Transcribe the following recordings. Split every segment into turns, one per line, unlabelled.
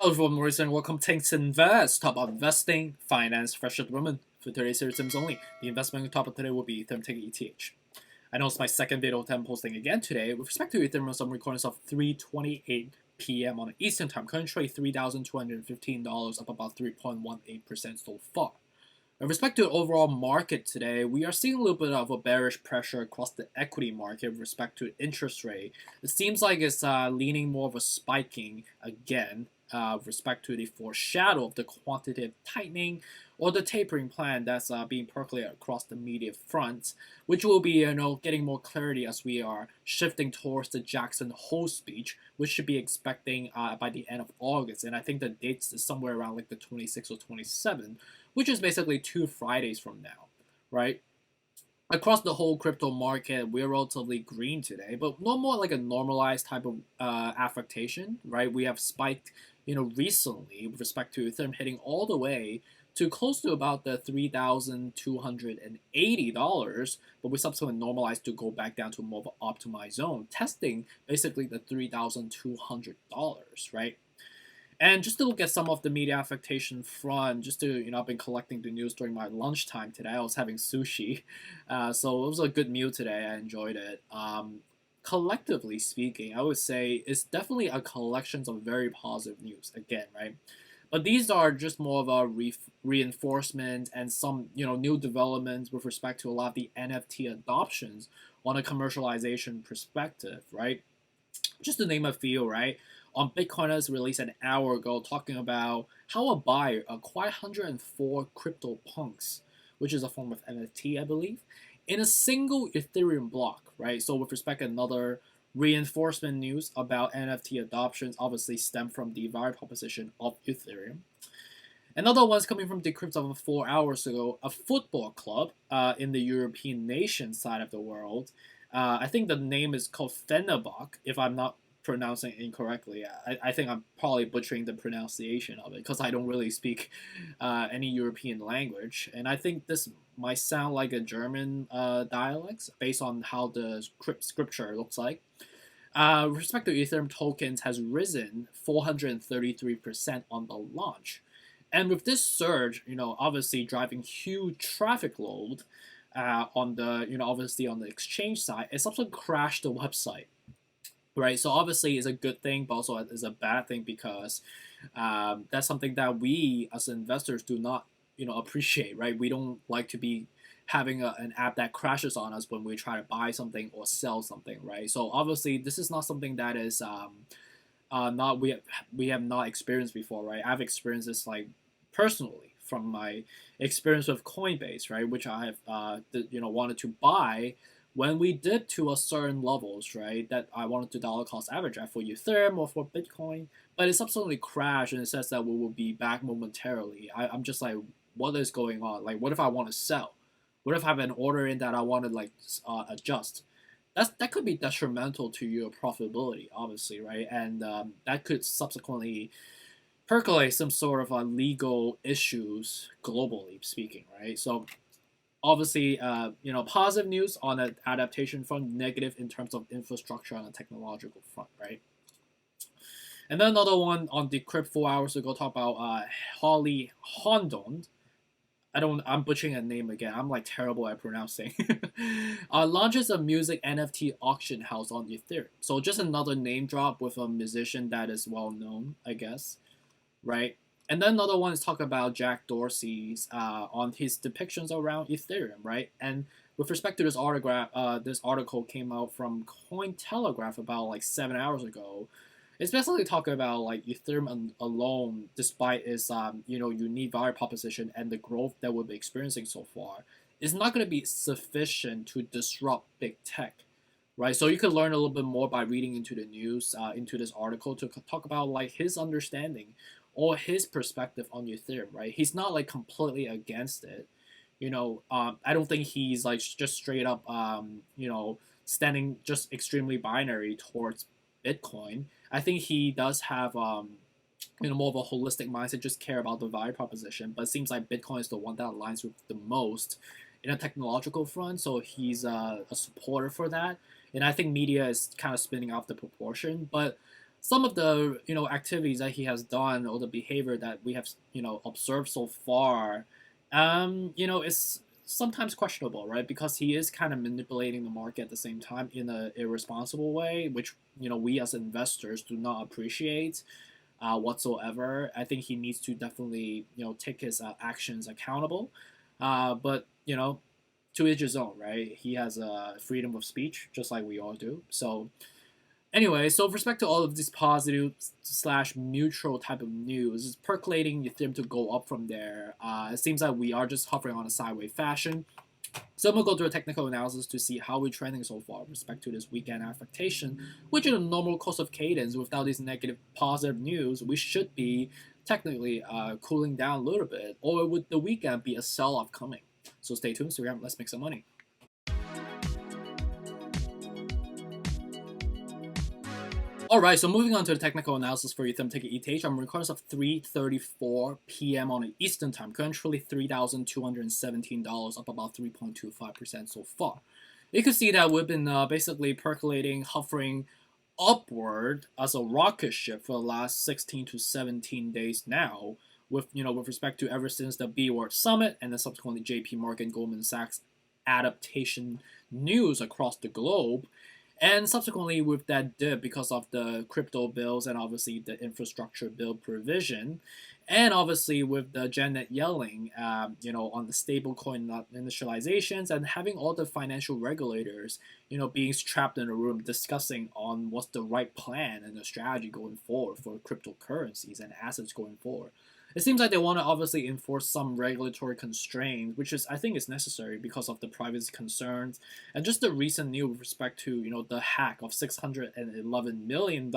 Hello everyone, Maurice and welcome to Invest. Talk about investing, finance, fresh at the moment. For today's series only, the investment topic today will be Ethereum ticker ETH. I know it's my second video that I'm posting again today. With respect to Ethereum, I'm recording this off 3:28 p.m. on Eastern Time. Current trade $3,215, up about 3.18% so far. With respect to the overall market today, we are seeing a little bit of a bearish pressure across the equity market with respect to interest rate. It seems like it's leaning more of a spiking again with respect to the foreshadow of the quantitative tightening or the tapering plan that's being percolated across the media front, which will be getting more clarity as we are shifting towards the Jackson Hole speech, which should be expecting by the end of August. And I think the dates is somewhere around like the 26th or 27th, which is basically 2 Fridays from now, right? Across the whole crypto market, we're relatively green today, but no more like a normalized type of affectation, right? We have spiked, recently with respect to Ethereum hitting all the way to close to about the $3,280, but we subsequently normalized to go back down to more of an optimized zone, testing basically the $3,200, right? And just to look at some of the media affectation front, just to, I've been collecting the news during my lunchtime today. I was having sushi. So it was a good meal today. I enjoyed it. Collectively speaking, I would say it's definitely a collection of very positive news again, right? But these are just more of a reinforcement and some, new developments with respect to a lot of the NFT adoptions on a commercialization perspective, right? Just to name a few, right? On Bitcoiners released an hour ago talking about how a buyer acquired 104 crypto punks, which is a form of NFT, I believe, in a single Ethereum block, right? So with respect, another reinforcement news about NFT adoptions obviously stem from the value proposition of Ethereum. Another one's coming from Decrypt of 4 hours ago, a football club in the European nation side of the world. I think the name is called Fenerbahce, if I'm not pronouncing it incorrectly. I think I'm probably butchering the pronunciation of it because I don't really speak any European language. And I think this might sound like a German dialect based on how the scripture looks like. With respect to Ethereum tokens has risen 433% on the launch. And with this surge, obviously driving huge traffic load on the, obviously on the exchange side, it subsequently crashed the website, right? So obviously it's a good thing, but also it's a bad thing because that's something that we as investors do not, appreciate, right? We don't like to be having an app that crashes on us when we try to buy something or sell something, right? So obviously this is not something that is not we have not experienced before, right? I've experienced this like personally from my experience with Coinbase, right, which I have wanted to buy when we did to a certain levels, right, that I wanted to dollar cost average at for Ethereum or for Bitcoin, but it subsequently crashed and it says that we will be back momentarily. I'm just like, what is going on? Like, what if I want to sell? What if I have an order in that I want to like adjust? That could be detrimental to your profitability, obviously, right? And that could subsequently percolate some sort of legal issues globally speaking, right? So obviously, positive news on the adaptation front, negative in terms of infrastructure on the technological front, right? And then another one on Decrypt 4 hours ago talk about Holly Hondon. I'm butchering a name again. I'm like terrible at pronouncing. Launches a music NFT auction house on Ethereum. So just another name drop with a musician that is well known, I guess, right? And then another one is talk about Jack Dorsey's on his depictions around Ethereum, right? And with respect to this article came out from Cointelegraph about like 7 hours ago. It's basically talking about like Ethereum alone, despite its unique value proposition and the growth that we've been experiencing so far, is not going to be sufficient to disrupt big tech, right? So you could learn a little bit more by reading into the news, into this article to talk about like his understanding or his perspective on Ethereum, right? He's not like completely against it. I don't think he's like just straight up, standing just extremely binary towards Bitcoin. I think he does have, more of a holistic mindset, just care about the value proposition. But it seems like Bitcoin is the one that aligns with the most in a technological front. So he's a supporter for that. And I think media is kind of spinning off the proportion. But some of the activities that he has done or the behavior that we have observed so far, is sometimes questionable, right? Because he is kind of manipulating the market at the same time in a irresponsible way, which we as investors do not appreciate whatsoever. I think he needs to definitely take his actions accountable, but to each his own, right? He has freedom of speech just like we all do. So anyway, so with respect to all of these positive slash neutral type of news, it's percolating Ethereum to go up from there. It seems like we are just hovering on a sideways fashion. So I'm going to go through a technical analysis to see how we're trending so far with respect to this weekend affectation, which in a normal course of cadence, without these negative positive news, we should be technically cooling down a little bit, or would the weekend be a sell-off coming? So stay tuned, so let's make some money. Alright, so moving on to the technical analysis for Ethereum ticket ETH, I'm recording this at 3:34 p.m. on Eastern time, currently $3,217, up about 3.25% so far. You can see that we've been basically percolating, hovering upward as a rocket ship for the last 16 to 17 days now, with with respect to ever since the B Word Summit and then subsequently JP Morgan, Goldman Sachs adaptation news across the globe. And subsequently, with that dip because of the crypto bills and obviously the infrastructure bill provision, and obviously with the Janet Yellen, on the stablecoin initializations and having all the financial regulators, being trapped in a room discussing on what's the right plan and the strategy going forward for cryptocurrencies and assets going forward. It seems like they want to obviously enforce some regulatory constraints, which is I think is necessary because of the privacy concerns and just the recent news with respect to the hack of $611 million,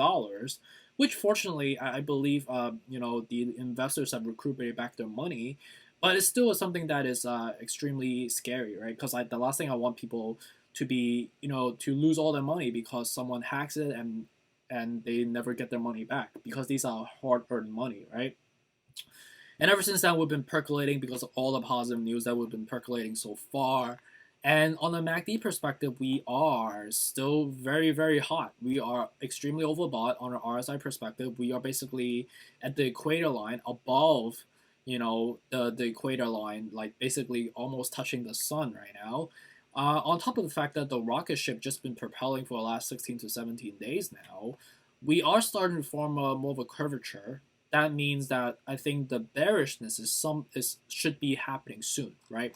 which fortunately I believe the investors have recuperated back their money, but it still is something that is extremely scary, right? Because the last thing I want people to be to lose all their money because someone hacks it and they never get their money back because these are hard earned money, right? And ever since then, we've been percolating because of all the positive news that we've been percolating so far. And on the MACD perspective, we are still very, very hot. We are extremely overbought on an RSI perspective. We are basically at the equator line above, the equator line, like basically almost touching the sun right now. On top of the fact that the rocket ship just been propelling for the last 16 to 17 days now, we are starting to form more of a curvature. That means that I think the bearishness should be happening soon, right?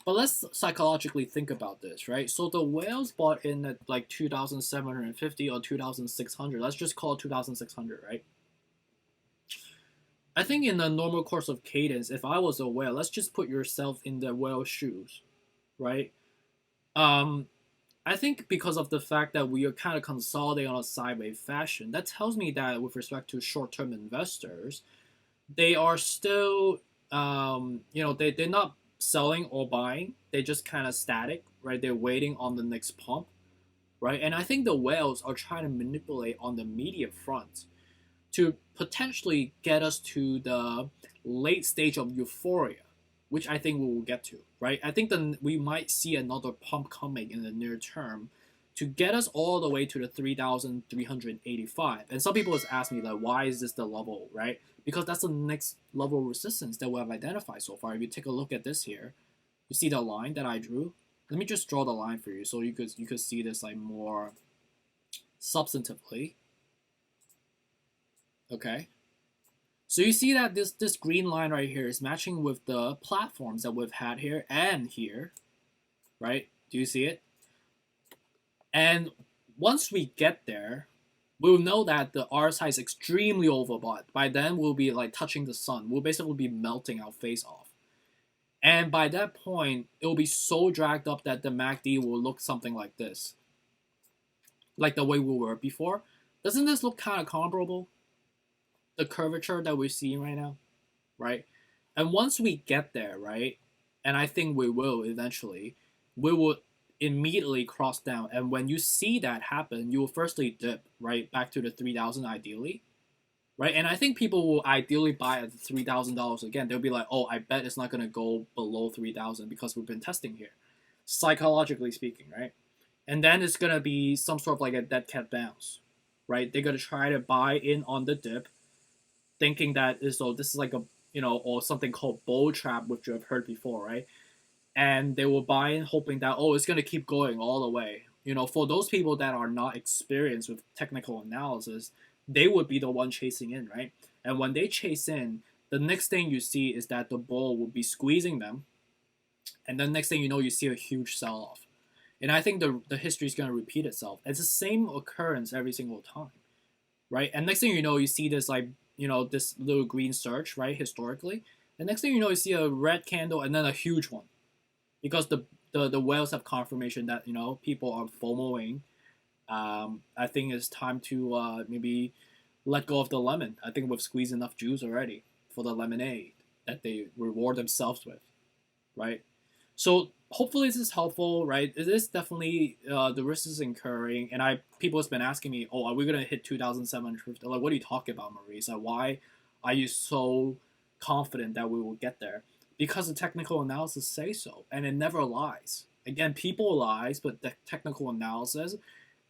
But let's psychologically think about this, right? So the whales bought in at like 2,750 or 2,600. Let's just call it 2,600, right? I think in the normal course of cadence, if I was a whale, let's just put yourself in the whale shoes, right? Um, I think because of the fact that we are kind of consolidating on a sideways fashion, that tells me that with respect to short-term investors, they are still, they're not selling or buying. They're just kind of static, right? They're waiting on the next pump, right? And I think the whales are trying to manipulate on the media front to potentially get us to the late stage of euphoria, which I think we will get to, right? I think then we might see another pump coming in the near term to get us all the way to the 3,385. And some people has asked me like, why is this the level, right? Because that's the next level of resistance that we have identified so far. If you take a look at this here, you see the line that I drew. Let me just draw the line for you so you could see this like more substantively. Okay. So you see that this green line right here is matching with the platforms that we've had here and here, right? Do you see it? And once we get there, we'll know that the RSI is extremely overbought. By then, we'll be like touching the sun. We'll basically be melting our face off. And by that point, it will be so dragged up that the MACD will look something like this. Like the way we were before. Doesn't this look kind of comparable? The curvature that we're seeing right now, right? And once we get there, right, and I think we will eventually, we will immediately cross down. And when you see that happen, you will firstly dip, right, back to the 3,000 ideally, right? And I think people will ideally buy at $3,000 again. They'll be like, oh, I bet it's not going to go below 3,000 because we've been testing here, psychologically speaking, right? And then it's going to be some sort of like a dead cat bounce, right? They're gonna try to buy in on the dip, thinking that this is like a or something called bull trap, which you have heard before, right? And they will buy in hoping that it's gonna keep going all the way. For those people that are not experienced with technical analysis, they would be the one chasing in, right? And when they chase in, the next thing you see is that the bull will be squeezing them, and then next thing you know, you see a huge sell off. And I think the history is going to repeat itself. It's the same occurrence every single time, right? And next thing you know, you see this like this little green surge, right? Historically, and next thing you know, you see a red candle and then a huge one, because the whales have confirmation that people are FOMOing. I think it's time to maybe let go of the lemon. I think we've squeezed enough juice already for the lemonade that they reward themselves with, right? So hopefully this is helpful, right? It is definitely the risk is incurring, and people have been asking me, oh, are we gonna hit 2,750? Like, what are you talking about, Maurice? Like, why are you so confident that we will get there? Because the technical analysis say so, and it never lies. Again, people lies, but the technical analysis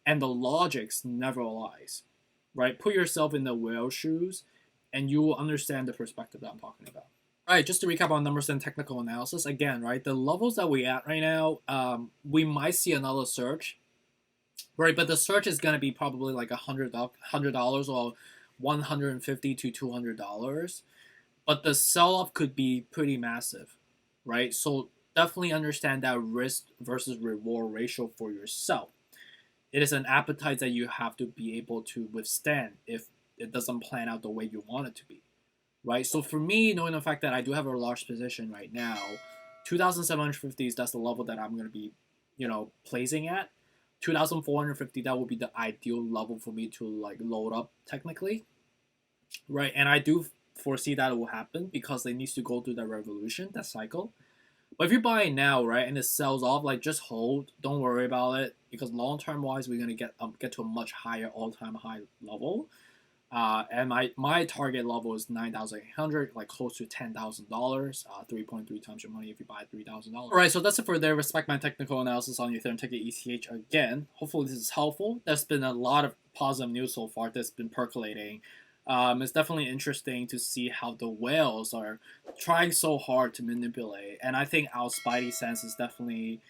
and the logics never lies, right? Put yourself in the whale shoes, and you will understand the perspective that I'm talking about. All right, just to recap on numbers and technical analysis again, right? The levels that we at right now, we might see another surge, right? But the surge is gonna be probably like $100 or $150 to $200. But the sell off could be pretty massive, right? So definitely understand that risk versus reward ratio for yourself. It is an appetite that you have to be able to withstand if it doesn't plan out the way you want it to be, right? So for me, knowing the fact that I do have a large position right now, 2,750 that's the level that I'm going to be, placing at. 2,450, that would be the ideal level for me to like load up technically, right? And I do foresee that it will happen because it needs to go through that revolution, that cycle. But if you're buying now, right, and it sells off, like just hold, don't worry about it, because long term wise, we're gonna get to a much higher all time high level. And my target level is 9,800, like close to $10,000. 3.3 times your money if you buy $3,000. All right, so that's it for there. Respect my technical analysis on Ethereum ticket ETH again. Hopefully this is helpful. There's been a lot of positive news so far that's been percolating. It's definitely interesting to see how the whales are trying so hard to manipulate, and I think our spidey sense is definitely,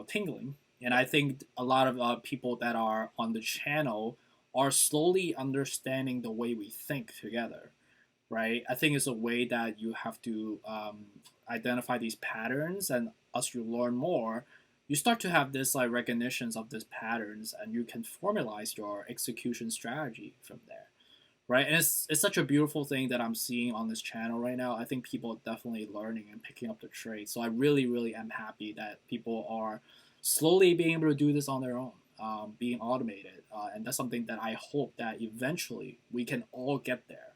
tingling. And I think a lot of people that are on the channel are slowly understanding the way we think together, right? I think it's a way that you have to identify these patterns, and as you learn more, you start to have this like recognitions of these patterns, and you can formalize your execution strategy from there, right? And it's such a beautiful thing that I'm seeing on this channel right now. I think people are definitely learning and picking up the trade. So I really, really am happy that people are slowly being able to do this on their own, being automated. And that's something that I hope that eventually we can all get there,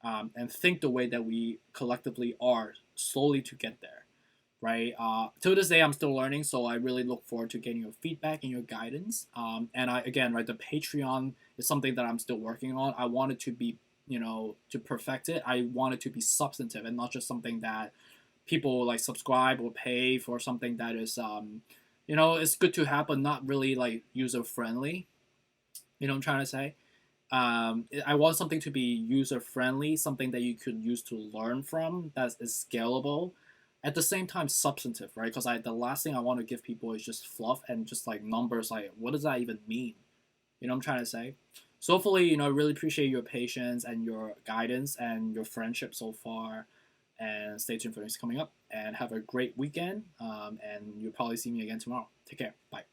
and think the way that we collectively are slowly to get there, right? To this day, I'm still learning, so I really look forward to getting your feedback and your guidance. And I again, right, the Patreon is something that I'm still working on. I want it to be, to perfect it. I want it to be substantive and not just something that people like subscribe or pay for something that is, it's good to have, but not really like user friendly. You know what I'm trying to say? I want something to be user friendly, something that you could use to learn from, that is scalable, at the same time substantive, right? Because the last thing I want to give people is just fluff and just like numbers. Like, what does that even mean? You know what I'm trying to say? So hopefully, I really appreciate your patience and your guidance and your friendship so far. And stay tuned for things coming up. And have a great weekend. And you'll probably see me again tomorrow. Take care. Bye.